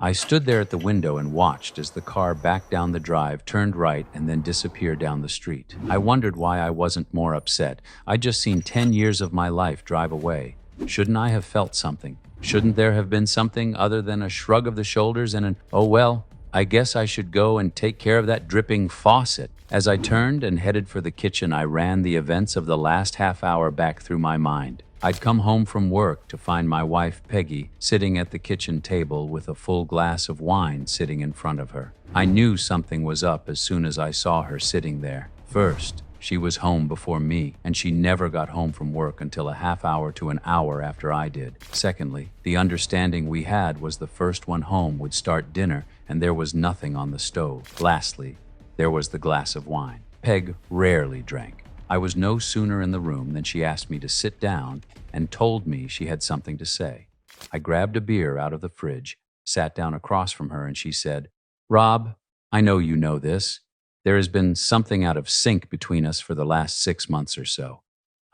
I stood there at the window and watched as the car backed down the drive, turned right, and then disappeared down the street. I wondered why I wasn't more upset. I'd just seen 10 years of my life drive away. Shouldn't I have felt something? Shouldn't there have been something other than a shrug of the shoulders and an, oh well, I guess I should go and take care of that dripping faucet? As I turned and headed for the kitchen, I ran the events of the last half hour back through my mind. I'd come home from work to find my wife, Peggy, sitting at the kitchen table with a full glass of wine sitting in front of her. I knew something was up as soon as I saw her sitting there. First, she was home before me, and she never got home from work until a half hour to an hour after I did. Secondly, the understanding we had was the first one home would start dinner, and there was nothing on the stove. Lastly, there was the glass of wine. Peg rarely drank. I was no sooner in the room than she asked me to sit down and told me she had something to say. I grabbed a beer out of the fridge, sat down across from her, and she said, "Rob, I know you know this. There has been something out of sync between us for the last 6 months or so.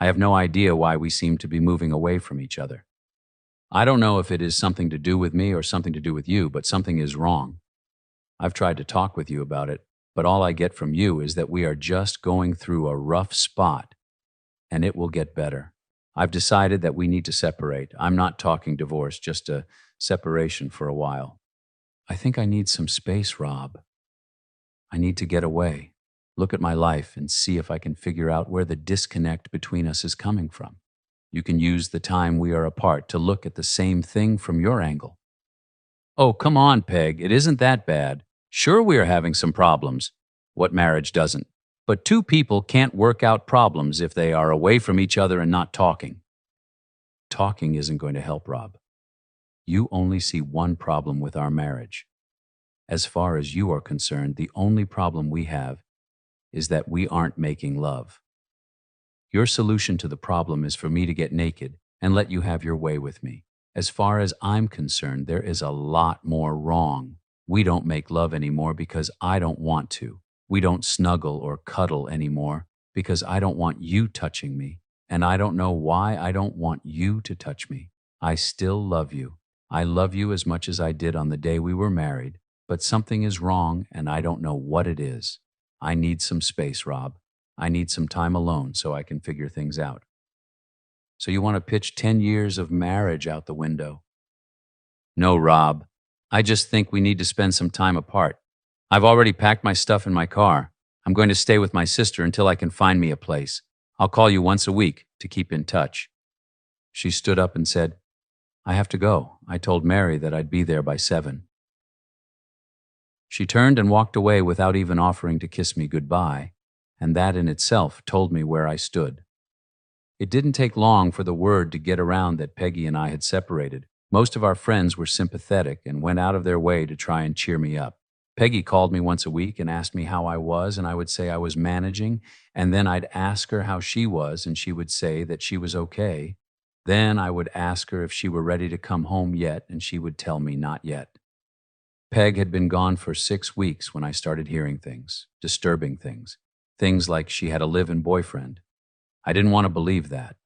I have no idea why we seem to be moving away from each other. I don't know if it is something to do with me or something to do with you, but something is wrong. I've tried to talk with you about it, but all I get from you is that we are just going through a rough spot, and it will get better. I've decided that we need to separate. I'm not talking divorce, just a separation for a while. I think I need some space, Rob. I need to get away, look at my life, and see if I can figure out where the disconnect between us is coming from. You can use the time we are apart to look at the same thing from your angle." "Oh, come on, Peg. It isn't that bad. Sure, we are having some problems. What marriage doesn't? But two people can't work out problems if they are away from each other and not talking." "Talking isn't going to help, Rob. You only see one problem with our marriage. As far as you are concerned, the only problem we have is that we aren't making love. Your solution to the problem is for me to get naked and let you have your way with me. As far as I'm concerned, there is a lot more wrong. We don't make love anymore because I don't want to. We don't snuggle or cuddle anymore because I don't want you touching me. And I don't know why I don't want you to touch me. I still love you. I love you as much as I did on the day we were married, but something is wrong and I don't know what it is. I need some space, Rob. I need some time alone so I can figure things out." "So you want to pitch 10 years of marriage out the window?" "No, Rob. I just think we need to spend some time apart. I've already packed my stuff in my car. I'm going to stay with my sister until I can find me a place. I'll call you once a week to keep in touch." She stood up and said, "I have to go. I told Mary that I'd be there by 7. She turned and walked away without even offering to kiss me goodbye, and that in itself told me where I stood. It didn't take long for the word to get around that Peggy and I had separated. Most of our friends were sympathetic and went out of their way to try and cheer me up. Peggy called me once a week and asked me how I was, and I would say I was managing, and then I'd ask her how she was, and she would say that she was okay. Then I would ask her if she were ready to come home yet, and she would tell me not yet. Peg had been gone for 6 weeks when I started hearing things, disturbing things. Things like she had a live-in boyfriend. I didn't want to believe that.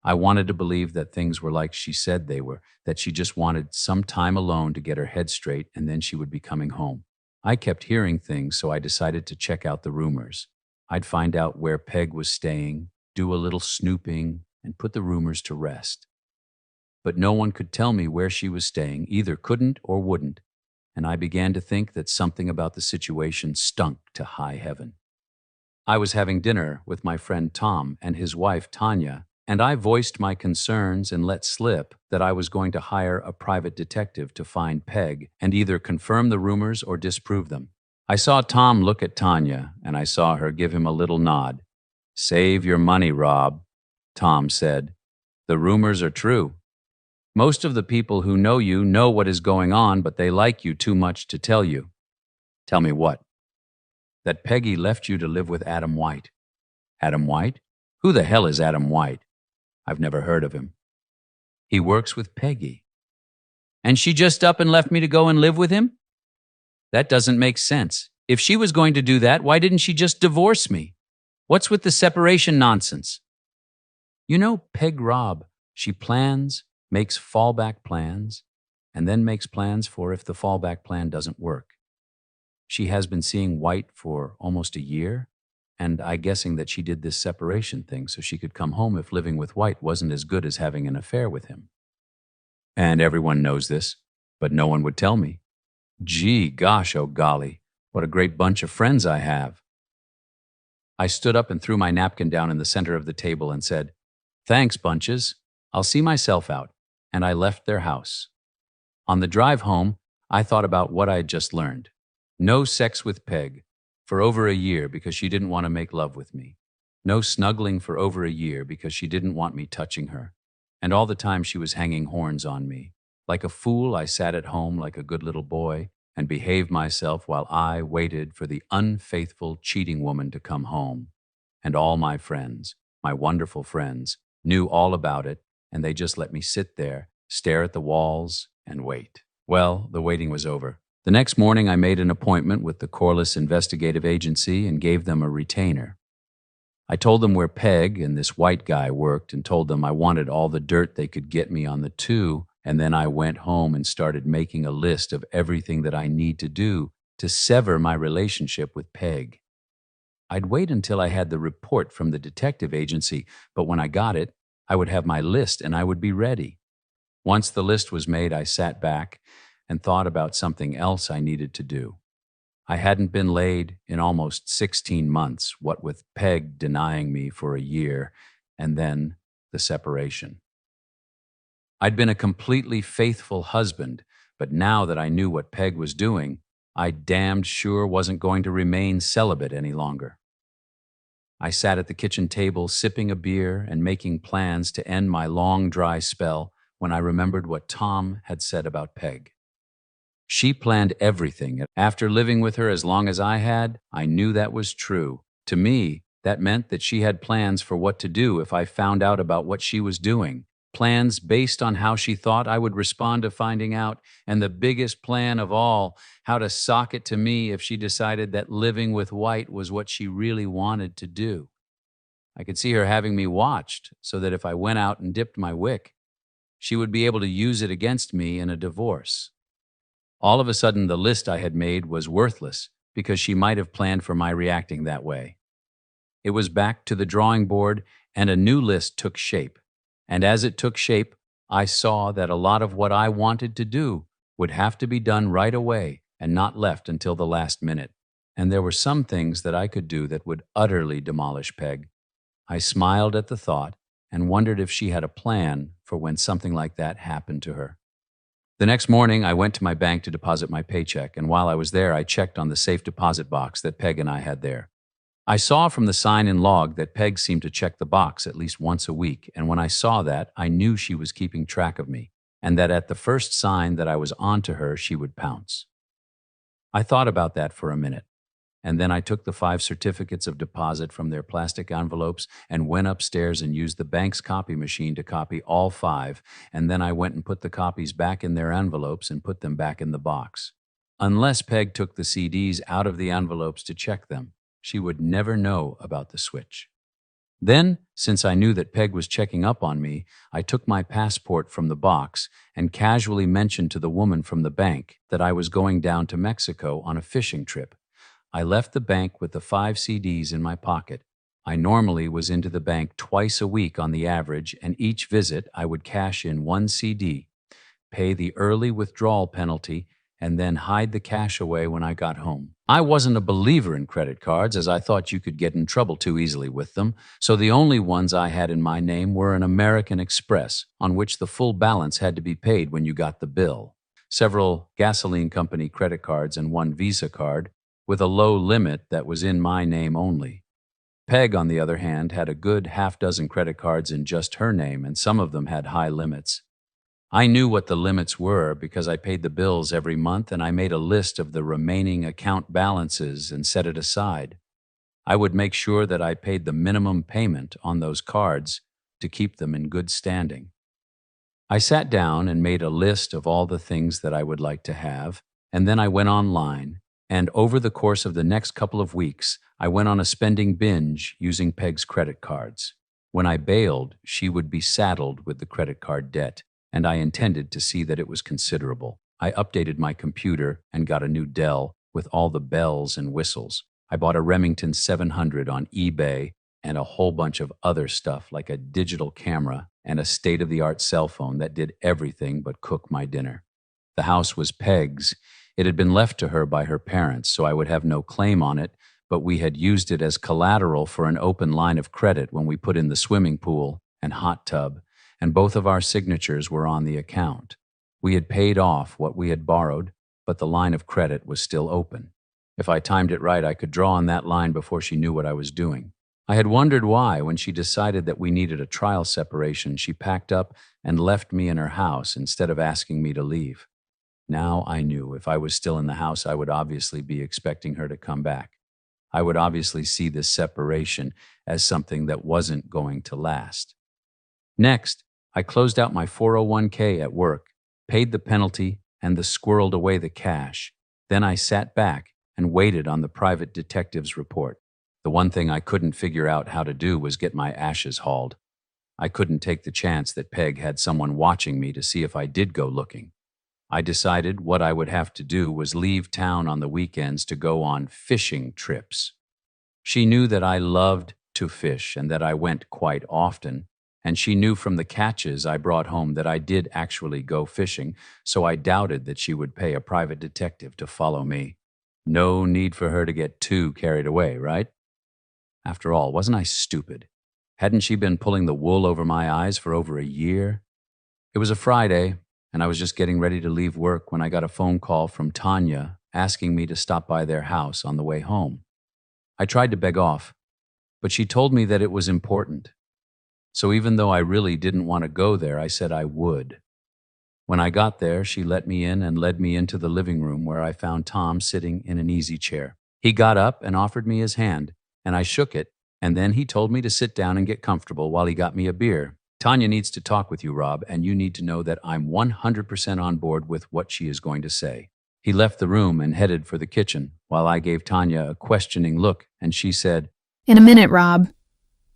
I wanted to believe that things were like she said they were, that she just wanted some time alone to get her head straight and then she would be coming home. I kept hearing things, so I decided to check out the rumors. I'd find out where Peg was staying, do a little snooping, and put the rumors to rest. But no one could tell me where she was staying, either couldn't or wouldn't, and I began to think that something about the situation stunk to high heaven. I was having dinner with my friend Tom and his wife Tanya, and I voiced my concerns and let slip that I was going to hire a private detective to find Peg and either confirm the rumors or disprove them. I saw Tom look at Tanya, and I saw her give him a little nod. "Save your money, Rob," Tom said. "The rumors are true. Most of the people who know you know what is going on, but they like you too much to tell you." "Tell me what?" "That Peggy left you to live with Adam White." "Adam White? Who the hell is Adam White?" "I've never heard of him." "He works with Peggy." "And she just up and left me to go and live with him? That doesn't make sense. If she was going to do that, why didn't she just divorce me? What's with the separation nonsense?" "You know Peg, Rob, she plans, makes fallback plans, and then makes plans for if the fallback plan doesn't work. She has been seeing White for almost a year, and I guessing that she did this separation thing so she could come home if living with White wasn't as good as having an affair with him. And everyone knows this, but no one would tell me. Gee, gosh, oh golly, what a great bunch of friends I have. I stood up and threw my napkin down in the center of the table and said, "Thanks, bunches. I'll see myself out." And I left their house. On the drive home, I thought about what I had just learned. No sex with Peg for over a year because she didn't want to make love with me. No snuggling for over a year because she didn't want me touching her. And all the time she was hanging horns on me. Like a fool, I sat at home like a good little boy and behaved myself while I waited for the unfaithful, cheating woman to come home. And all my friends, my wonderful friends, knew all about it, and they just let me sit there, stare at the walls, and wait. Well, the waiting was over. The next morning, I made an appointment with the Corliss Investigative Agency and gave them a retainer. I told them where Peg and this White guy worked and told them I wanted all the dirt they could get me on the two, and then I went home and started making a list of everything that I need to do to sever my relationship with Peg. I'd wait until I had the report from the detective agency, but when I got it, I would have my list and I would be ready. Once the list was made, I sat back and thought about something else I needed to do. I hadn't been laid in almost 16 months, what with Peg denying me for a year, and then the separation. I'd been a completely faithful husband, but now that I knew what Peg was doing, I damned sure wasn't going to remain celibate any longer. I sat at the kitchen table sipping a beer and making plans to end my long dry spell when I remembered what Tom had said about Peg. She planned everything. After living with her as long as I had, I knew that was true. To me, that meant that she had plans for what to do if I found out about what she was doing. Plans based on how she thought I would respond to finding out, and the biggest plan of all, how to sock it to me if she decided that living with White was what she really wanted to do. I could see her having me watched so that if I went out and dipped my wick, she would be able to use it against me in a divorce. All of a sudden, the list I had made was worthless because she might have planned for my reacting that way. It was back to the drawing board, and a new list took shape. And as it took shape, I saw that a lot of what I wanted to do would have to be done right away and not left until the last minute. And there were some things that I could do that would utterly demolish Peg. I smiled at the thought and wondered if she had a plan for when something like that happened to her. The next morning, I went to my bank to deposit my paycheck, and while I was there, I checked on the safe deposit box that Peg and I had there. I saw from the sign-in log that Peg seemed to check the box at least once a week, and when I saw that, I knew she was keeping track of me, and that at the first sign that I was on to her, she would pounce. I thought about that for a minute, and then I took the 5 certificates of deposit from their plastic envelopes and went upstairs and used the bank's copy machine to copy all 5, and then I went and put the copies back in their envelopes and put them back in the box. Unless Peg took the CDs out of the envelopes to check them, she would never know about the switch. Then, since I knew that Peg was checking up on me, I took my passport from the box and casually mentioned to the woman from the bank that I was going down to Mexico on a fishing trip. I left the bank with the 5 CDs in my pocket. I normally was into the bank twice a week on the average, and each visit I would cash in 1 CD, pay the early withdrawal penalty, and then hide the cash away when I got home. I wasn't a believer in credit cards, as I thought you could get in trouble too easily with them, so the only ones I had in my name were an American Express, on which the full balance had to be paid when you got the bill, several gasoline company credit cards, and 1 Visa card, with a low limit that was in my name only. Peg, on the other hand, had a good half-dozen credit cards in just her name, and some of them had high limits. I knew what the limits were because I paid the bills every month, and I made a list of the remaining account balances and set it aside. I would make sure that I paid the minimum payment on those cards to keep them in good standing. I sat down and made a list of all the things that I would like to have, and then I went online. And over the course of the next couple of weeks, I went on a spending binge using Peg's credit cards. When I bailed, she would be saddled with the credit card debt. and I intended to see that it was considerable. I updated my computer and got a new Dell with all the bells and whistles. I bought a Remington 700 on eBay and a whole bunch of other stuff like a digital camera and a state-of-the-art cell phone that did everything but cook my dinner. The house was Peg's. It had been left to her by her parents, so I would have no claim on it, but we had used it as collateral for an open line of credit when we put in the swimming pool and hot tub, and both of our signatures were on the account. We had paid off what we had borrowed, but the line of credit was still open. If I timed it right, I could draw on that line before she knew what I was doing. I had wondered why, when she decided that we needed a trial separation, she packed up and left me in her house instead of asking me to leave. Now I knew if I was still in the house, I would obviously be expecting her to come back. I would obviously see this separation as something that wasn't going to last. Next, I closed out my 401k at work, paid the penalty, and squirreled away the cash. Then I sat back and waited on the private detective's report. The one thing I couldn't figure out how to do was get my ashes hauled. I couldn't take the chance that Peg had someone watching me to see if I did go looking. I decided what I would have to do was leave town on the weekends to go on fishing trips. She knew that I loved to fish and that I went quite often, and she knew from the catches I brought home that I did actually go fishing, so I doubted that she would pay a private detective to follow me. No need for her to get too carried away, right? After all, wasn't I stupid? Hadn't she been pulling the wool over my eyes for over a year? It was a Friday, and I was just getting ready to leave work when I got a phone call from Tanya asking me to stop by their house on the way home. I tried to beg off, but she told me that it was important. So even though I really didn't want to go there, I said I would. When I got there, she let me in and led me into the living room where I found Tom sitting in an easy chair. He got up and offered me his hand, and I shook it, and then he told me to sit down and get comfortable while he got me a beer. Tanya needs to talk with you, Rob, and you need to know that I'm 100% on board with what she is going to say. He left the room and headed for the kitchen, while I gave Tanya a questioning look, and she said, "In a minute, Rob.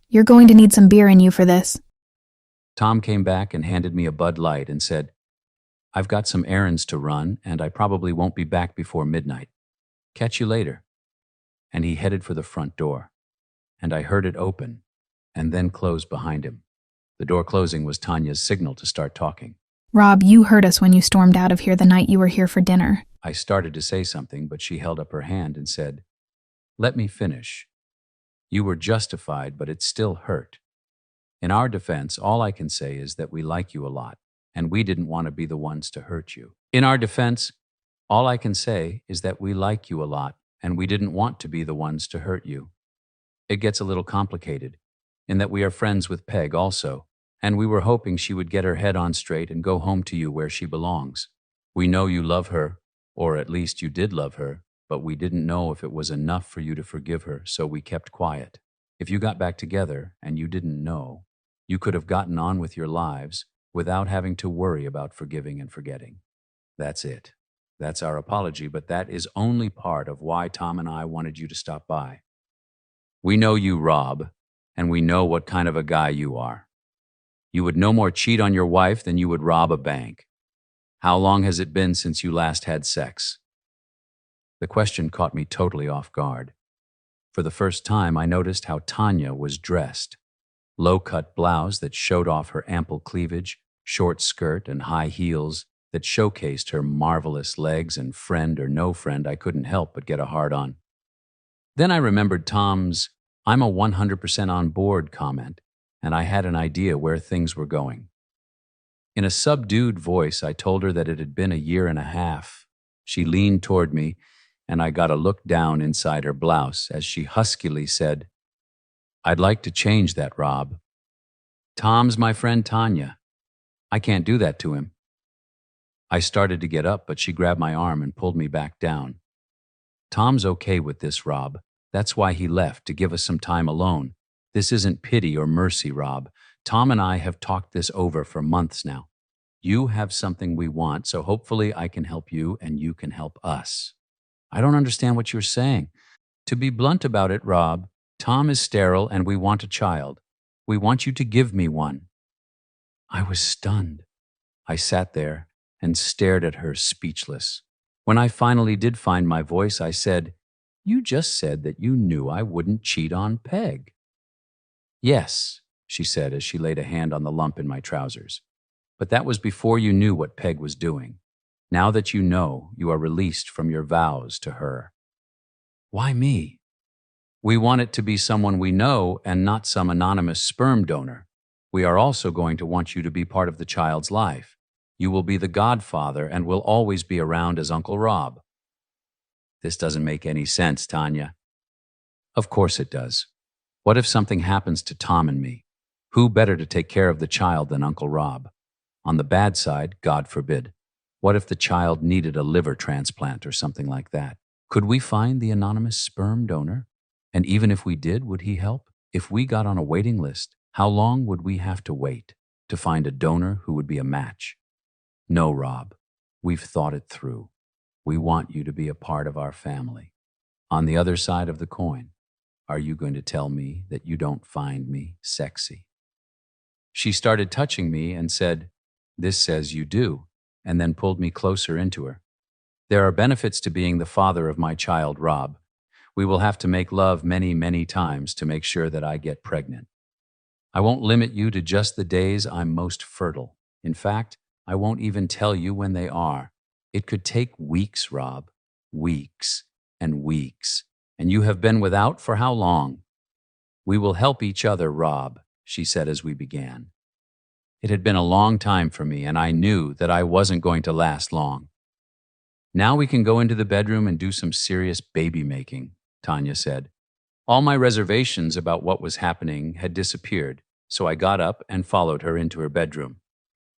You're going to need some beer in you for this." Tom came back and handed me a Bud Light and said, "I've got some errands to run, and I probably won't be back before midnight. Catch you later." And he headed for the front door, and I heard it open and then close behind him. The door closing was Tanya's signal to start talking. "Rob, you heard us when you stormed out of here the night you were here for dinner." I started to say something, but she held up her hand and said, "Let me finish. You were justified, but it still hurt. In our defense, all I can say is that we like you a lot, and we didn't want to be the ones to hurt you. In our defense, all I can say is that we like you a lot, and we didn't want to be the ones to hurt you. It gets a little complicated, in that we are friends with Peg also, and we were hoping she would get her head on straight and go home to you where she belongs. We know you love her, or at least you did love her, but we didn't know if it was enough for you to forgive her, so we kept quiet. If you got back together and you didn't know, you could have gotten on with your lives without having to worry about forgiving and forgetting. That's it. That's our apology, but that is only part of why Tom and I wanted you to stop by. We know you, Rob, and we know what kind of a guy you are. You would no more cheat on your wife than you would rob a bank. How long has it been since you last had sex?" The question caught me totally off guard. For the first time, I noticed how Tanya was dressed. Low-cut blouse that showed off her ample cleavage, short skirt and high heels that showcased her marvelous legs, and friend or no friend, I couldn't help but get a hard on. Then I remembered Tom's "I'm a 100% on board" comment, and I had an idea where things were going. In a subdued voice, I told her that it had been a year and a half. She leaned toward me, and I got a look down inside her blouse as she huskily said, "I'd like to change that, Rob. Tom's my friend Tanya. I can't do that to him." I started to get up, but she grabbed my arm and pulled me back down. "Tom's okay with this, Rob. That's why he left, to give us some time alone. This isn't pity or mercy, Rob. Tom and I have talked this over for months now. You have something we want, so hopefully I can help you and you can help us." "I don't understand what you're saying." "To be blunt about it, Rob, Tom is sterile and we want a child. We want you to give me one." I was stunned. I sat there and stared at her speechless. When I finally did find my voice, I said, "You just said that you knew I wouldn't cheat on Peg." "Yes," she said as she laid a hand on the lump in my trousers. "But that was before you knew what Peg was doing. Now that you know, you are released from your vows to her." "Why me?" "We want it to be someone we know and not some anonymous sperm donor. We are also going to want you to be part of the child's life. You will be the godfather and will always be around as Uncle Rob." "This doesn't make any sense, Tanya." "Of course it does. What if something happens to Tom and me? Who better to take care of the child than Uncle Rob? On the bad side, God forbid. What if the child needed a liver transplant or something like that? Could we find the anonymous sperm donor? And even if we did, would he help? If we got on a waiting list, how long would we have to wait to find a donor who would be a match? No, Rob, we've thought it through. We want you to be a part of our family. On the other side of the coin, are you going to tell me that you don't find me sexy?" She started touching me and said, "This says you do," and then pulled me closer into her. "There are benefits to being the father of my child, Rob. We will have to make love many, many times to make sure that I get pregnant. I won't limit you to just the days I'm most fertile. In fact, I won't even tell you when they are. It could take weeks, Rob. Weeks and weeks. And you have been without for how long?" "We will help each other, Rob," she said as we began. It had been a long time for me, and I knew that I wasn't going to last long. "Now we can go into the bedroom and do some serious baby making," Tanya said. All my reservations about what was happening had disappeared, so I got up and followed her into her bedroom.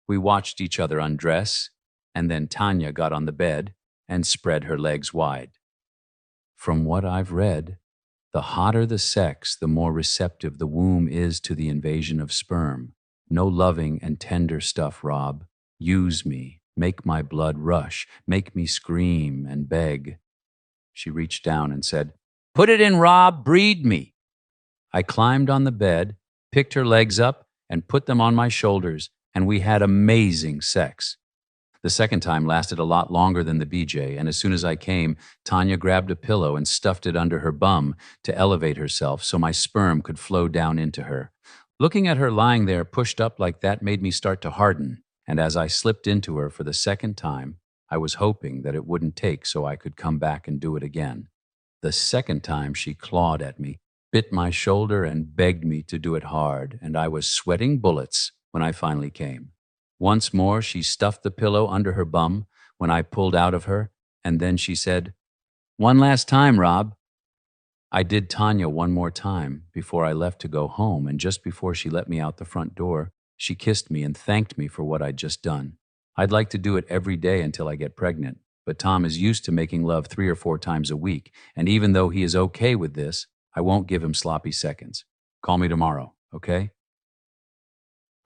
We watched each other undress, and then Tanya got on the bed and spread her legs wide. From what I've read, the hotter the sex, the more receptive the womb is to the invasion of sperm. No loving and tender stuff, Rob. Use me, make my blood rush, make me scream and beg. She reached down and said, "Put it in, Rob, breed me." I climbed on the bed, picked her legs up, and put them on my shoulders, and we had amazing sex. The second time lasted a lot longer than the BJ, and as soon as I came, Tanya grabbed a pillow and stuffed it under her bum to elevate herself so my sperm could flow down into her. Looking at her lying there pushed up like that made me start to harden, and as I slipped into her for the second time, I was hoping that it wouldn't take so I could come back and do it again. The second time she clawed at me, bit my shoulder, and begged me to do it hard, and I was sweating bullets when I finally came. Once more, she stuffed the pillow under her bum when I pulled out of her, and then she said, "One last time, Rob." I did Tanya one more time before I left to go home, and just before she let me out the front door, she kissed me and thanked me for what I'd just done. I'd like to do it every day until I get pregnant, but Tom is used to making love 3 or 4 times a week, and even though he is okay with this, I won't give him sloppy seconds. Call me tomorrow, okay?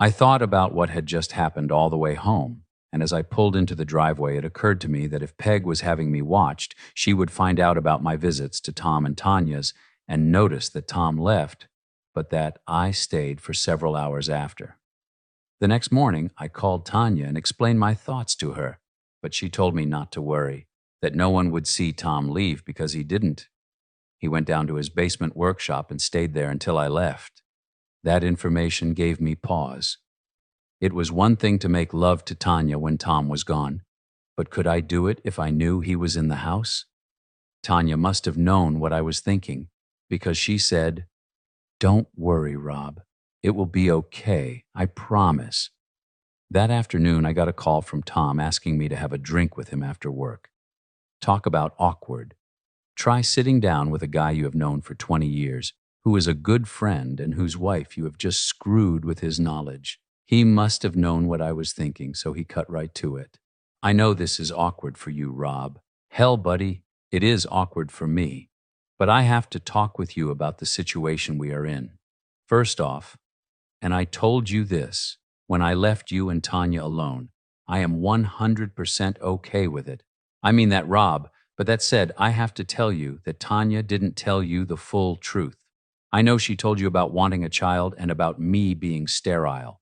I thought about what had just happened all the way home, and as I pulled into the driveway, it occurred to me that if Peg was having me watched, she would find out about my visits to Tom and Tanya's and notice that Tom left, but that I stayed for several hours after. The next morning, I called Tanya and explained my thoughts to her, but she told me not to worry, that no one would see Tom leave because he didn't. He went down to his basement workshop and stayed there until I left. That information gave me pause. It was one thing to make love to Tanya when Tom was gone, but could I do it if I knew he was in the house? Tanya must have known what I was thinking, because she said, "Don't worry, Rob. It will be okay, I promise." That afternoon, I got a call from Tom asking me to have a drink with him after work. Talk about awkward. Try sitting down with a guy you have known for 20 years, who is a good friend and whose wife you have just screwed with his knowledge. He must have known what I was thinking, so he cut right to it. "I know this is awkward for you, Rob. Hell, buddy, it is awkward for me. But I have to talk with you about the situation we are in. First off, and I told you this when I left you and Tanya alone, I am 100% okay with it. I mean that, Rob, but that said, I have to tell you that Tanya didn't tell you the full truth. I know she told you about wanting a child and about me being sterile.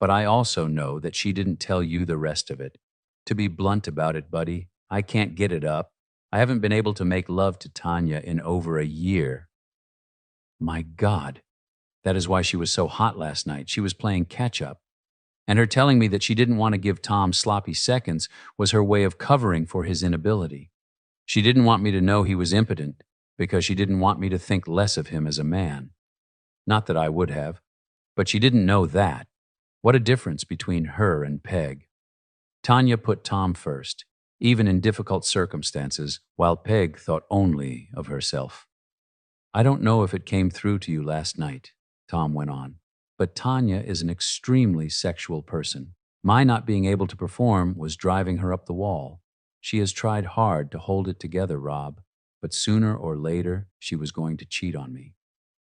But I also know that she didn't tell you the rest of it. To be blunt about it, buddy, I can't get it up. I haven't been able to make love to Tanya in over a year. My God, that is why she was so hot last night. She was playing catch up. And her telling me that she didn't want to give Tom sloppy seconds was her way of covering for his inability. She didn't want me to know he was impotent because she didn't want me to think less of him as a man. Not that I would have, but she didn't know that. What a difference between her and Peg. Tanya put Tom first, even in difficult circumstances, while Peg thought only of herself. I don't know if it came through to you last night, Tom went on, but Tanya is an extremely sexual person. My not being able to perform was driving her up the wall. She has tried hard to hold it together, Rob, but sooner or later she was going to cheat on me.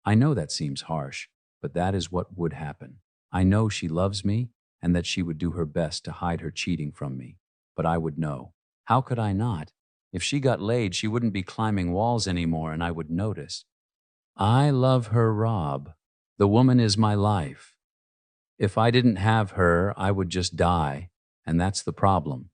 I know that seems harsh, but that is what would happen. I know she loves me and that she would do her best to hide her cheating from me, but I would know. How could I not? If she got laid, she wouldn't be climbing walls anymore and I would notice. I love her, Rob. The woman is my life. If I didn't have her, I would just die, and that's the problem.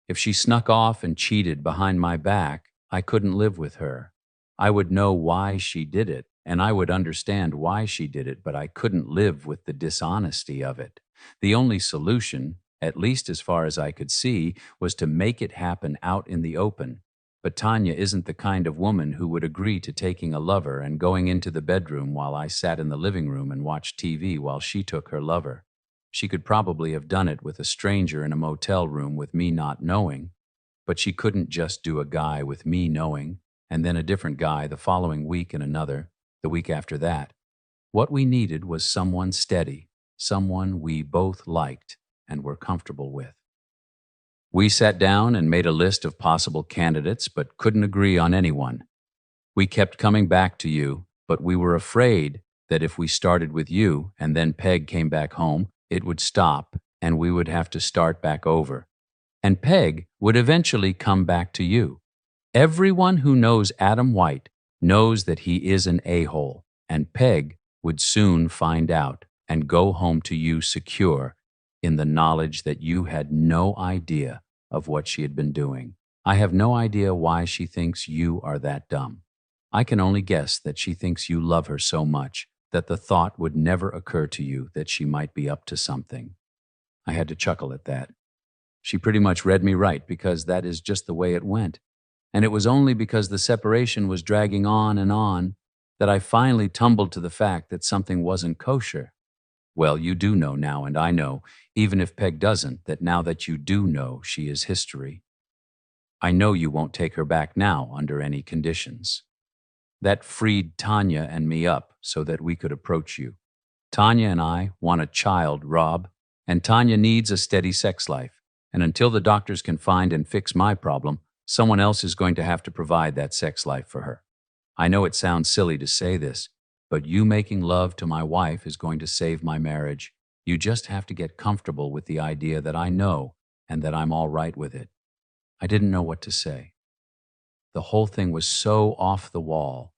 If she snuck off and cheated behind my back, I couldn't live with her. I would know why she did it, and I would understand why she did it, but I couldn't live with the dishonesty of it. The only solution, at least as far as I could see, was to make it happen out in the open. But Tanya isn't the kind of woman who would agree to taking a lover and going into the bedroom while I sat in the living room and watched TV while she took her lover. She could probably have done it with a stranger in a motel room with me not knowing, but she couldn't just do a guy with me knowing, and then a different guy the following week and another, the week after that. What we needed was someone steady, someone we both liked and were comfortable with. We sat down and made a list of possible candidates, but couldn't agree on anyone. We kept coming back to you, but we were afraid that if we started with you and then Peg came back home, it would stop and we would have to start back over. And Peg would eventually come back to you. Everyone who knows Adam White knows that he is an a-hole, and Peg would soon find out and go home to you secure in the knowledge that you had no idea of what she had been doing. I have no idea why she thinks you are that dumb. I can only guess that she thinks you love her so much that the thought would never occur to you that she might be up to something. I had to chuckle at that. She pretty much read me right because that is just the way it went. And it was only because the separation was dragging on that I finally tumbled to the fact that something wasn't kosher. Well, you do know now, and I know, even if Peg doesn't, that now that you do know, she is history. I know you won't take her back now under any conditions. That freed Tanya and me up so that we could approach you. Tanya and I want a child, Rob, and Tanya needs a steady sex life. And until the doctors can find and fix my problem, someone else is going to have to provide that sex life for her. I know it sounds silly to say this, but you making love to my wife is going to save my marriage. You just have to get comfortable with the idea that I know and that I'm all right with it. I didn't know what to say. The whole thing was so off the wall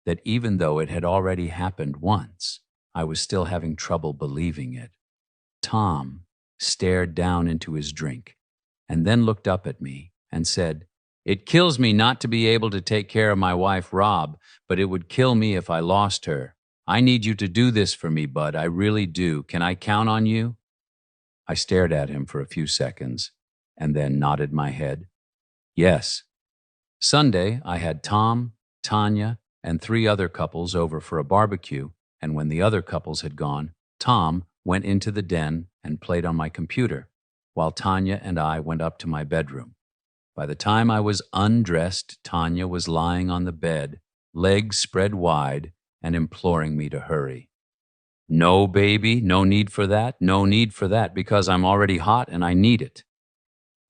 that even though it had already happened once, I was still having trouble believing it. Tom stared down into his drink and then looked up at me and said, "It kills me not to be able to take care of my wife, Rob, but it would kill me if I lost her. I need you to do this for me, bud. I really do. Can I count on you?" I stared at him for a few seconds and then nodded my head. Yes. Sunday, I had Tom, Tanya, and 3 other couples over for a barbecue, and when the other couples had gone, Tom went into the den and played on my computer, while Tanya and I went up to my bedroom. By the time I was undressed, Tanya was lying on the bed, legs spread wide, and imploring me to hurry. "No, baby, no need for that, no need for that, because I'm already hot and I need it."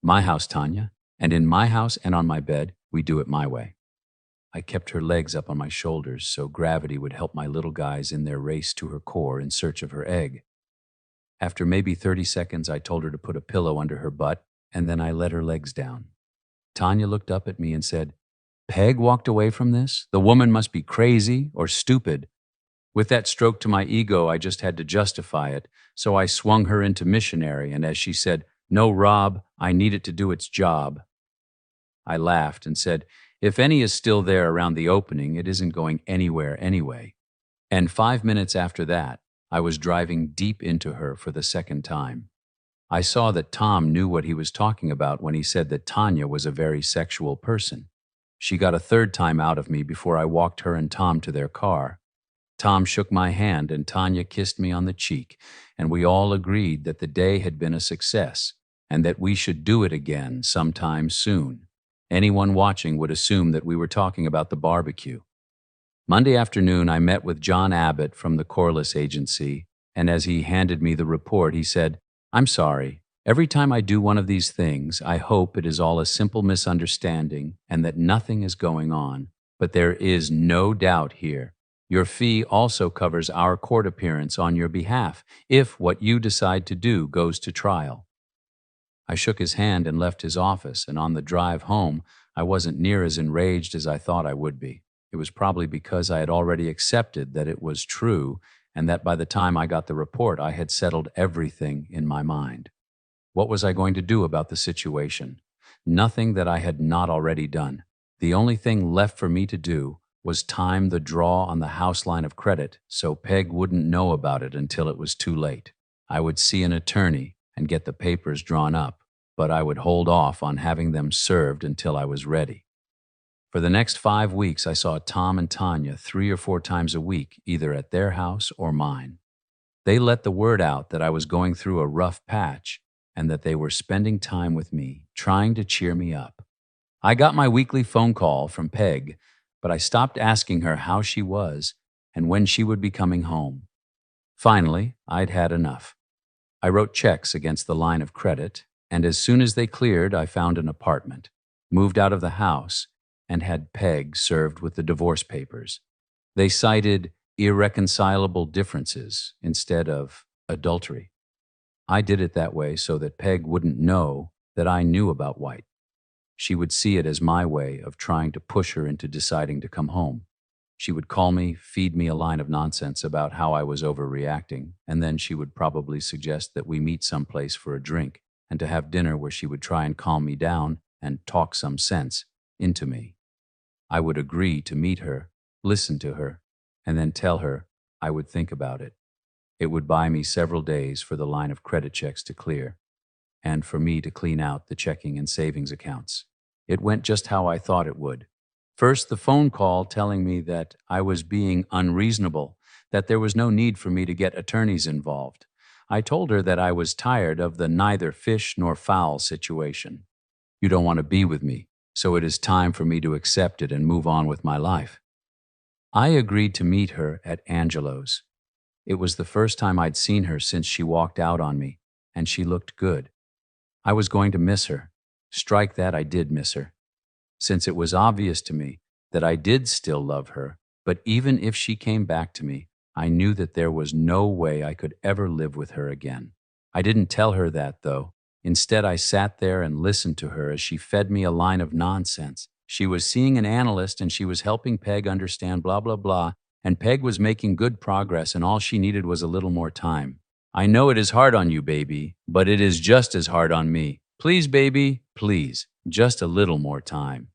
My house, Tanya, and in my house and on my bed, we do it my way. I kept her legs up on my shoulders so gravity would help my little guys in their race to her core in search of her egg. After maybe 30 seconds, I told her to put a pillow under her butt, and then I let her legs down. Tanya looked up at me and said, "Peg walked away from this? The woman must be crazy or stupid." With that stroke to my ego, I just had to justify it, so I swung her into missionary, and as she said, "No, Rob, I need it to do its job," I laughed and said, "If any is still there around the opening, it isn't going anywhere anyway." And 5 minutes after that, I was driving deep into her for the second time. I saw that Tom knew what he was talking about when he said that Tanya was a very sexual person. She got a third time out of me before I walked her and Tom to their car. Tom shook my hand and Tanya kissed me on the cheek, and we all agreed that the day had been a success and that we should do it again sometime soon. Anyone watching would assume that we were talking about the barbecue. Monday afternoon, I met with John Abbott from the Corliss Agency, and as he handed me the report, he said, "I'm sorry. Every time I do one of these things, I hope it is all a simple misunderstanding and that nothing is going on. But there is no doubt here. Your fee also covers our court appearance on your behalf if what you decide to do goes to trial." I shook his hand and left his office, and on the drive home, I wasn't near as enraged as I thought I would be. It was probably because I had already accepted that it was true, and that by the time I got the report, I had settled everything in my mind. What was I going to do about the situation? Nothing that I had not already done. The only thing left for me to do was time the draw on the house line of credit so Peg wouldn't know about it until it was too late. I would see an attorney and get the papers drawn up, but I would hold off on having them served until I was ready. For the next 5 weeks, I saw Tom and Tanya 3 or 4 times a week, either at their house or mine. They let the word out that I was going through a rough patch and that they were spending time with me, trying to cheer me up. I got my weekly phone call from Peg, but I stopped asking her how she was and when she would be coming home. Finally, I'd had enough. I wrote checks against the line of credit, and as soon as they cleared, I found an apartment, moved out of the house, and had Peg served with the divorce papers. They cited irreconcilable differences instead of adultery. I did it that way so that Peg wouldn't know that I knew about White. She would see it as my way of trying to push her into deciding to come home. She would call me, feed me a line of nonsense about how I was overreacting, and then she would probably suggest that we meet someplace for a drink and to have dinner where she would try and calm me down and talk some sense into me. I would agree to meet her, listen to her, and then tell her I would think about it. It would buy me several days for the line of credit checks to clear, and for me to clean out the checking and savings accounts. It went just how I thought it would. First, the phone call telling me that I was being unreasonable, that there was no need for me to get attorneys involved. I told her that I was tired of the neither fish nor fowl situation. "You don't want to be with me, so it is time for me to accept it and move on with my life." I agreed to meet her at Angelo's. It was the first time I'd seen her since she walked out on me, and she looked good. I was going to miss her. Strike that, I did miss her. Since it was obvious to me that I did still love her, but even if she came back to me, I knew that there was no way I could ever live with her again. I didn't tell her that, though. Instead, I sat there and listened to her as she fed me a line of nonsense. She was seeing an analyst and she was helping Peg understand blah, blah, blah, and Peg was making good progress and all she needed was a little more time. "I know it is hard on you, baby, but it is just as hard on me. Please, baby, please, just a little more time."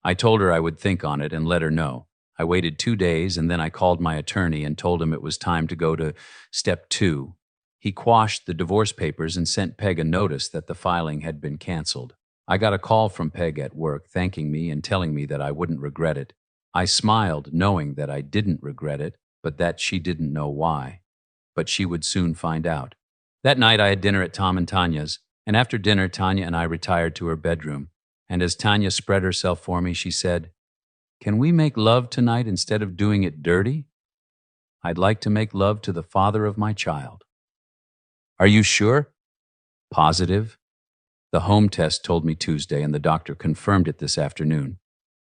I told her I would think on it and let her know. I waited 2 days and then I called my attorney and told him it was time to go to step 2. He quashed the divorce papers and sent Peg a notice that the filing had been canceled. I got a call from Peg at work thanking me and telling me that I wouldn't regret it. I smiled, knowing that I didn't regret it, but that she didn't know why. But she would soon find out. That night I had dinner at Tom and Tanya's, and after dinner Tanya and I retired to her bedroom. And as Tanya spread herself for me, she said, "Can we make love tonight instead of doing it dirty? I'd like to make love to the father of my child." "Are you sure?" "Positive. The home test told me Tuesday, and the doctor confirmed it this afternoon.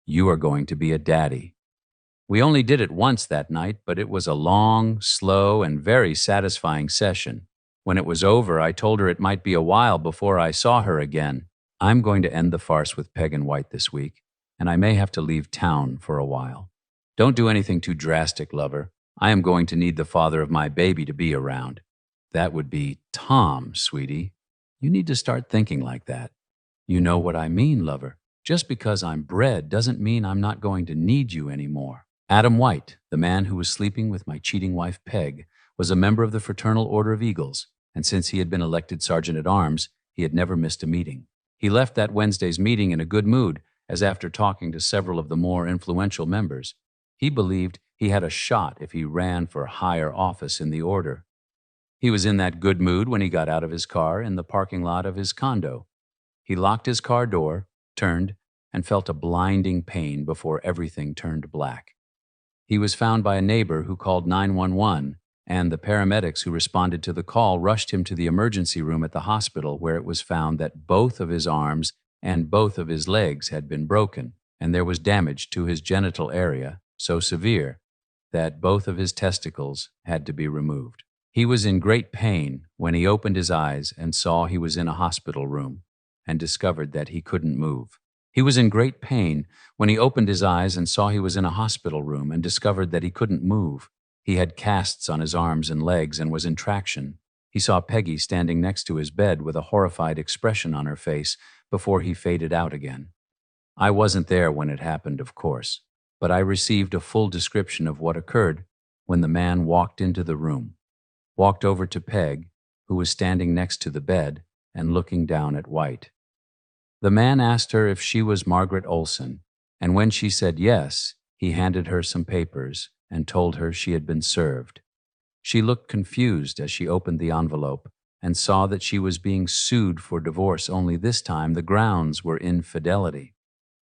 You are going to be a daddy." We only did it once that night, but it was a long, slow, and very satisfying session. When it was over, I told her it might be a while before I saw her again. I'm going to end the farce with Peg and White this week, and I may have to leave town for a while. Don't do anything too drastic, lover. I am going to need the father of my baby to be around. That would be Tom, sweetie. You need to start thinking like that. You know what I mean, lover. Just because I'm bred doesn't mean I'm not going to need you anymore. Adam White, the man who was sleeping with my cheating wife Peg, was a member of the Fraternal Order of Eagles, and since he had been elected Sergeant at Arms, he had never missed a meeting. He left that Wednesday's meeting in a good mood, as after talking to several of the more influential members, he believed he had a shot if he ran for higher office in the order. He was in that good mood when he got out of his car in the parking lot of his condo. He locked his car door, turned, and felt a blinding pain before everything turned black. He was found by a neighbor who called 911, and the paramedics who responded to the call rushed him to the emergency room at the hospital, where it was found that both of his arms and both of his legs had been broken, and there was damage to his genital area so severe that both of his testicles had to be removed. He was in great pain when he opened his eyes and saw he was in a hospital room and discovered that he couldn't move. He was in great pain when he opened his eyes and saw he was in a hospital room and discovered that he couldn't move. He had casts on his arms and legs and was in traction. He saw Peggy standing next to his bed with a horrified expression on her face before he faded out again. I wasn't there when it happened, of course, but I received a full description of what occurred when the man walked into the room, walked over to Peg, who was standing next to the bed and looking down at White. The man asked her if she was Margaret Olson, and when she said yes, he handed her some papers and told her she had been served. She looked confused as she opened the envelope and saw that she was being sued for divorce, only this time the grounds were infidelity.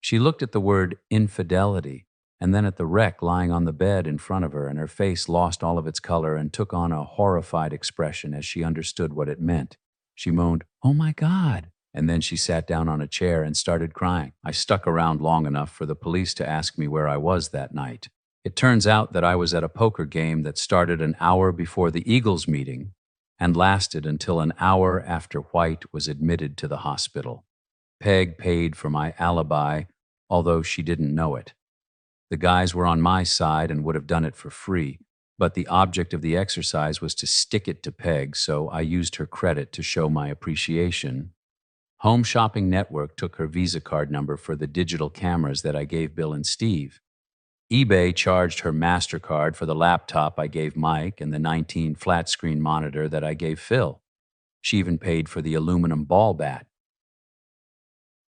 She looked at the word infidelity and then at the wreck lying on the bed in front of her, and her face lost all of its color and took on a horrified expression as she understood what it meant. She moaned, "Oh my God," and then she sat down on a chair and started crying. I stuck around long enough for the police to ask me where I was that night. It turns out that I was at a poker game that started an hour before the Eagles meeting and lasted until an hour after White was admitted to the hospital. Peg paid for my alibi, although she didn't know it. The guys were on my side and would have done it for free, but the object of the exercise was to stick it to Peg, so I used her credit to show my appreciation. Home Shopping Network took her Visa card number for the digital cameras that I gave Bill and Steve. eBay charged her MasterCard for the laptop I gave Mike and the 19 flat-screen monitor that I gave Phil. She even paid for the aluminum ball bat.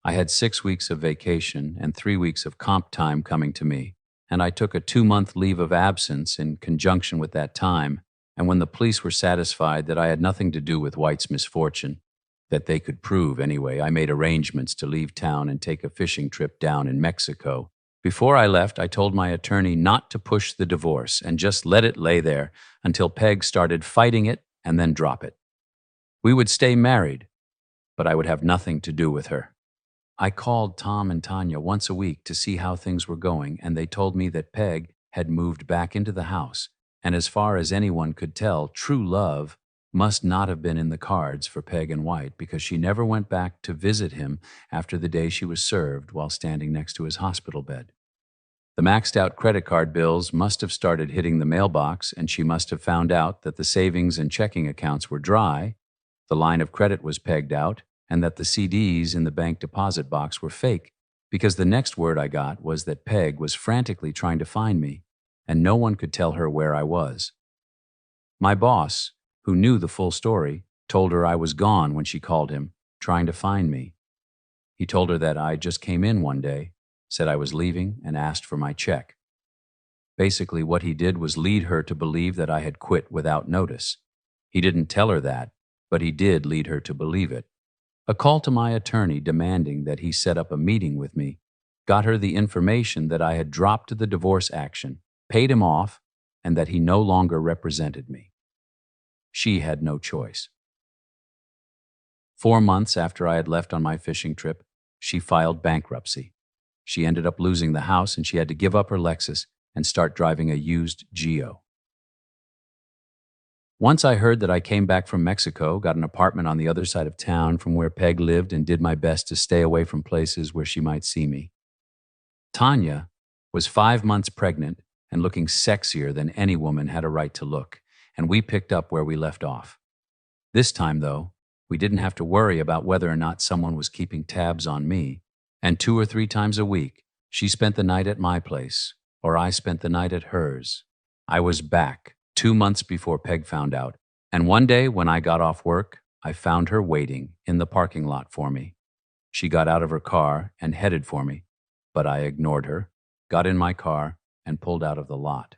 I had 6 weeks of vacation and 3 weeks of comp time coming to me, and I took a 2-month leave of absence in conjunction with that time, and when the police were satisfied that I had nothing to do with White's misfortune, that they could prove anyway, I made arrangements to leave town and take a fishing trip down in Mexico. Before I left, I told my attorney not to push the divorce and just let it lay there until Peg started fighting it and then drop it. We would stay married, but I would have nothing to do with her. I called Tom and Tanya once a week to see how things were going, and they told me that Peg had moved back into the house, and as far as anyone could tell, true love must not have been in the cards for Peg and White, because she never went back to visit him after the day she was served while standing next to his hospital bed. The maxed-out credit card bills must have started hitting the mailbox, and she must have found out that the savings and checking accounts were dry, the line of credit was pegged out, and that the CDs in the bank deposit box were fake, because the next word I got was that Peg was frantically trying to find me, and no one could tell her where I was. My boss, who knew the full story, told her I was gone when she called him, trying to find me. He told her that I just came in one day, said I was leaving, and asked for my check. Basically, what he did was lead her to believe that I had quit without notice. He didn't tell her that, but he did lead her to believe it. A call to my attorney demanding that he set up a meeting with me got her the information that I had dropped the divorce action, paid him off, and that he no longer represented me. She had no choice. 4 months after I had left on my fishing trip, she filed bankruptcy. She ended up losing the house, and she had to give up her Lexus and start driving a used Geo. Once I heard that I came back from Mexico, got an apartment on the other side of town from where Peg lived, and did my best to stay away from places where she might see me. Tanya was 5 months pregnant and looking sexier than any woman had a right to look, and we picked up where we left off. This time, though, we didn't have to worry about whether or not someone was keeping tabs on me, and 2 or 3 times a week, she spent the night at my place, or I spent the night at hers. I was back 2 months before Peg found out, and one day when I got off work, I found her waiting in the parking lot for me. She got out of her car and headed for me, but I ignored her, got in my car, and pulled out of the lot.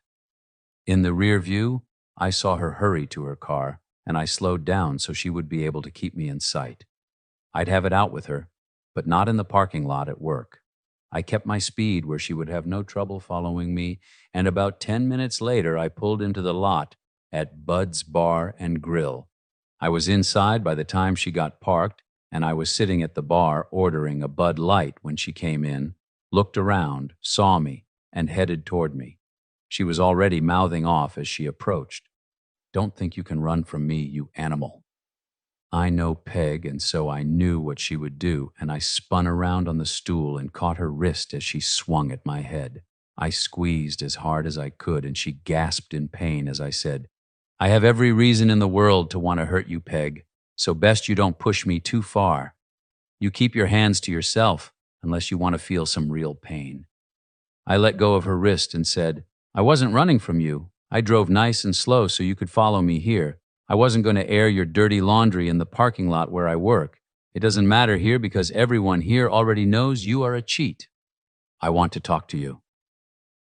In the rear view, I saw her hurry to her car, and I slowed down so she would be able to keep me in sight. I'd have it out with her, but not in the parking lot at work. I kept my speed where she would have no trouble following me, and about 10 minutes later I pulled into the lot at Bud's Bar and Grill. I was inside by the time she got parked, and I was sitting at the bar ordering a Bud Light when she came in, looked around, saw me, and headed toward me. She was already mouthing off as she approached. "Don't think you can run from me, you animal." I know Peg, and so I knew what she would do, and I spun around on the stool and caught her wrist as she swung at my head. I squeezed as hard as I could, and she gasped in pain as I said, "I have every reason in the world to want to hurt you, Peg, so best you don't push me too far. You keep your hands to yourself unless you want to feel some real pain." I let go of her wrist and said, "I wasn't running from you. I drove nice and slow so you could follow me here. I wasn't going to air your dirty laundry in the parking lot where I work. It doesn't matter here because everyone here already knows you are a cheat. I want to talk to you."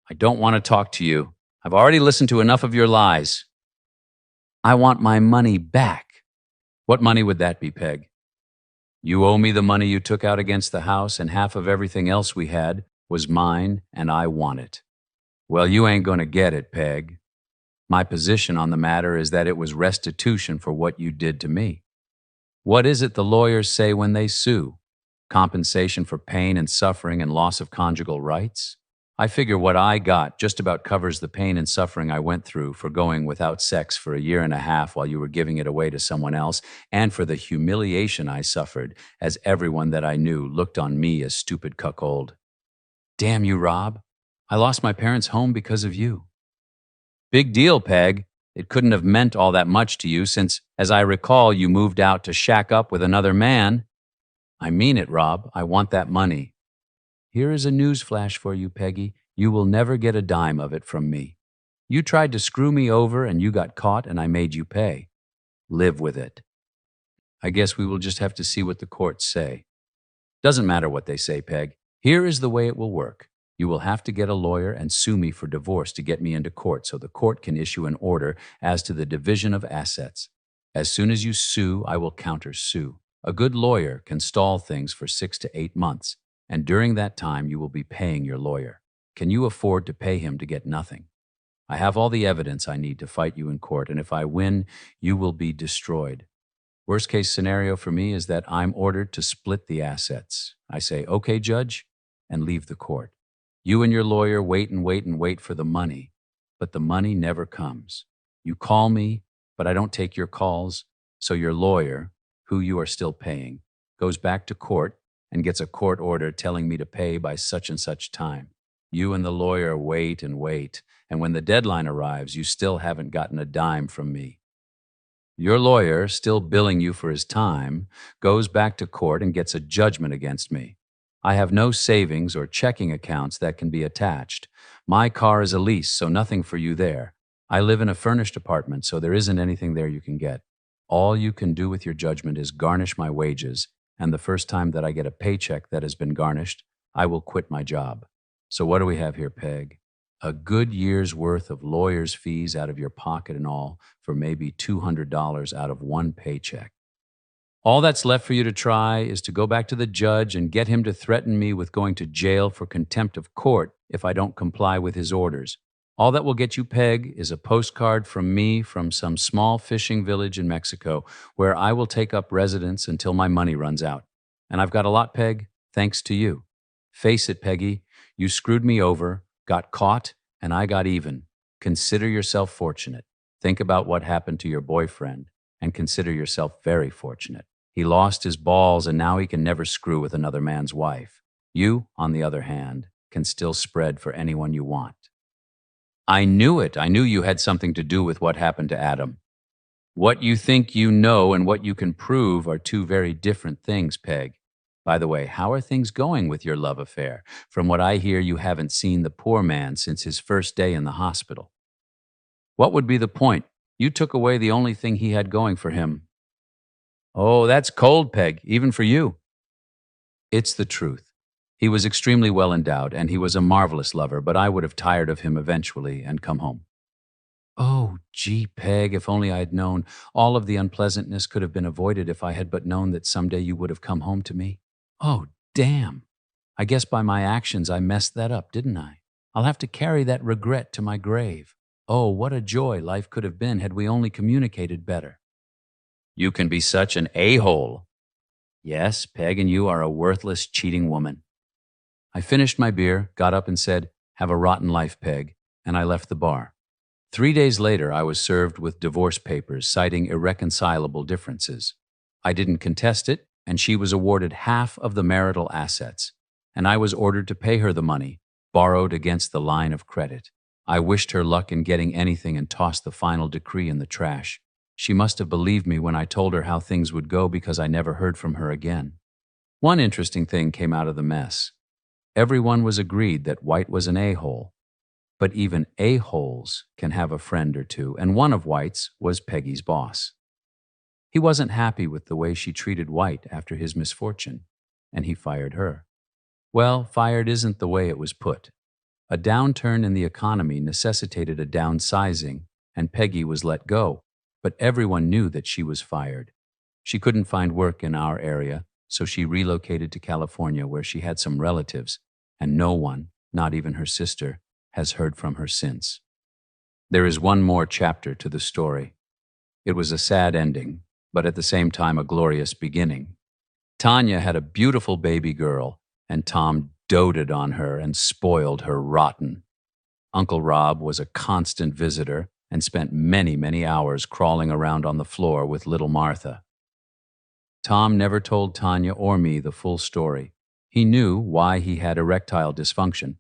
"I don't want to talk to you. I've already listened to enough of your lies." "I want my money back." "What money would that be, Peg?" "You owe me the money you took out against the house, and half of everything else we had was mine, and I want it." "Well, you ain't going to get it, Peg. My position on the matter is that it was restitution for what you did to me." "What is it the lawyers say when they sue? Compensation for pain and suffering and loss of conjugal rights? I figure what I got just about covers the pain and suffering I went through for going without sex for 1.5 years while you were giving it away to someone else, and for the humiliation I suffered as everyone that I knew looked on me as stupid cuckold. Damn you, Rob. I lost my parents' home because of you." "Big deal, Peg. It couldn't have meant all that much to you since, as I recall, you moved out to shack up with another man." "I mean it, Rob. I want that money." "Here is a news flash for you, Peggy. You will never get a dime of it from me. You tried to screw me over and you got caught and I made you pay. Live with it. I guess we will just have to see what the courts say." "Doesn't matter what they say, Peg. Here is the way it will work. You will have to get a lawyer and sue me for divorce to get me into court so the court can issue an order as to the division of assets. As soon as you sue, I will counter-sue. A good lawyer can stall things for 6 to 8 months, and during that time you will be paying your lawyer. Can you afford to pay him to get nothing? I have all the evidence I need to fight you in court, and if I win, you will be destroyed. Worst case scenario for me is that I'm ordered to split the assets. I say, "Okay, Judge," and leave the court. You and your lawyer wait and wait and wait for the money, but the money never comes. You call me, but I don't take your calls, so your lawyer, who you are still paying, goes back to court and gets a court order telling me to pay by such and such time. You and the lawyer wait and wait, and when the deadline arrives, you still haven't gotten a dime from me. Your lawyer, still billing you for his time, goes back to court and gets a judgment against me. I have no savings or checking accounts that can be attached. My car is a lease, so nothing for you there. I live in a furnished apartment, so there isn't anything there you can get. All you can do with your judgment is garnish my wages, and the first time that I get a paycheck that has been garnished, I will quit my job. So what do we have here, Peg? A good year's worth of lawyer's fees out of your pocket and all for maybe $200 out of one paycheck. All that's left for you to try is to go back to the judge and get him to threaten me with going to jail for contempt of court if I don't comply with his orders. All that will get you, Peg, is a postcard from me from some small fishing village in Mexico where I will take up residence until my money runs out. And I've got a lot, Peg, thanks to you. Face it, Peggy, you screwed me over, got caught, and I got even. Consider yourself fortunate. Think about what happened to your boyfriend, and consider yourself very fortunate. He lost his balls, and now he can never screw with another man's wife. You, on the other hand, can still spread for anyone you want. I knew it. I knew you had something to do with what happened to Adam. What you think you know and what you can prove are two very different things, Peg. By the way, how are things going with your love affair? From what I hear, you haven't seen the poor man since his first day in the hospital. What would be the point? You took away the only thing he had going for him. Oh, that's cold, Peg, even for you. It's the truth. He was extremely well endowed, and he was a marvelous lover, but I would have tired of him eventually and come home. Oh, gee, Peg, if only I had known. All of the unpleasantness could have been avoided if I had but known that someday you would have come home to me. Oh, damn. I guess by my actions I messed that up, didn't I? I'll have to carry that regret to my grave. Oh, what a joy life could have been had we only communicated better. You can be such an a-hole. Yes, Peg, and you are a worthless, cheating woman. I finished my beer, got up and said, "Have a rotten life, Peg," and I left the bar. 3 days later, I was served with divorce papers citing irreconcilable differences. I didn't contest it, and she was awarded half of the marital assets, and I was ordered to pay her the money, borrowed against the line of credit. I wished her luck in getting anything and tossed the final decree in the trash. She must have believed me when I told her how things would go because I never heard from her again. One interesting thing came out of the mess. Everyone was agreed that White was an a-hole. But even a-holes can have a friend or two, and one of White's was Peggy's boss. He wasn't happy with the way she treated White after his misfortune, and he fired her. Well, fired isn't the way it was put. A downturn in the economy necessitated a downsizing, and Peggy was let go, but everyone knew that she was fired. She couldn't find work in our area, so she relocated to California where she had some relatives, and no one, not even her sister, has heard from her since. There is one more chapter to the story. It was a sad ending, but at the same time a glorious beginning. Tanya had a beautiful baby girl, and Tom doted on her and spoiled her rotten. Uncle Rob was a constant visitor and spent many, many hours crawling around on the floor with little Martha. Tom never told Tanya or me the full story. He knew why he had erectile dysfunction,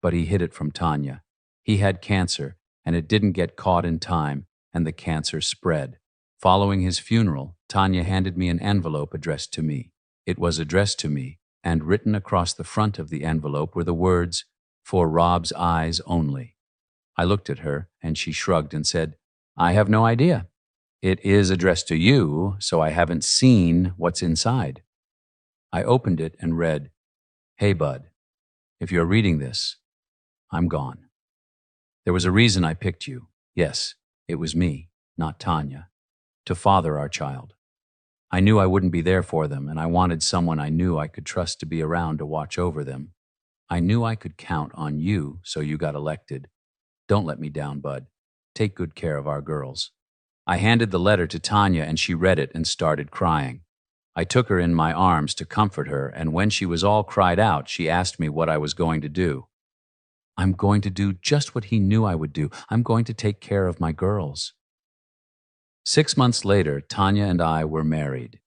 but he hid it from Tanya. He had cancer, and it didn't get caught in time, and the cancer spread. Following his funeral, Tanya handed me an envelope addressed to me. It was addressed to me, and written across the front of the envelope were the words, "For Rob's eyes only." I looked at her, and she shrugged and said, "I have no idea. It is addressed to you, so I haven't seen what's inside." I opened it and read, "Hey, bud, if you're reading this, I'm gone. There was a reason I picked you. Yes, it was me, not Tanya, to father our child. I knew I wouldn't be there for them, and I wanted someone I knew I could trust to be around to watch over them. I knew I could count on you, so you got elected. Don't let me down, bud. Take good care of our girls." I handed the letter to Tanya, and she read it and started crying. I took her in my arms to comfort her, and when she was all cried out, she asked me what I was going to do. "I'm going to do just what he knew I would do. I'm going to take care of my girls." 6 months later, Tanya and I were married.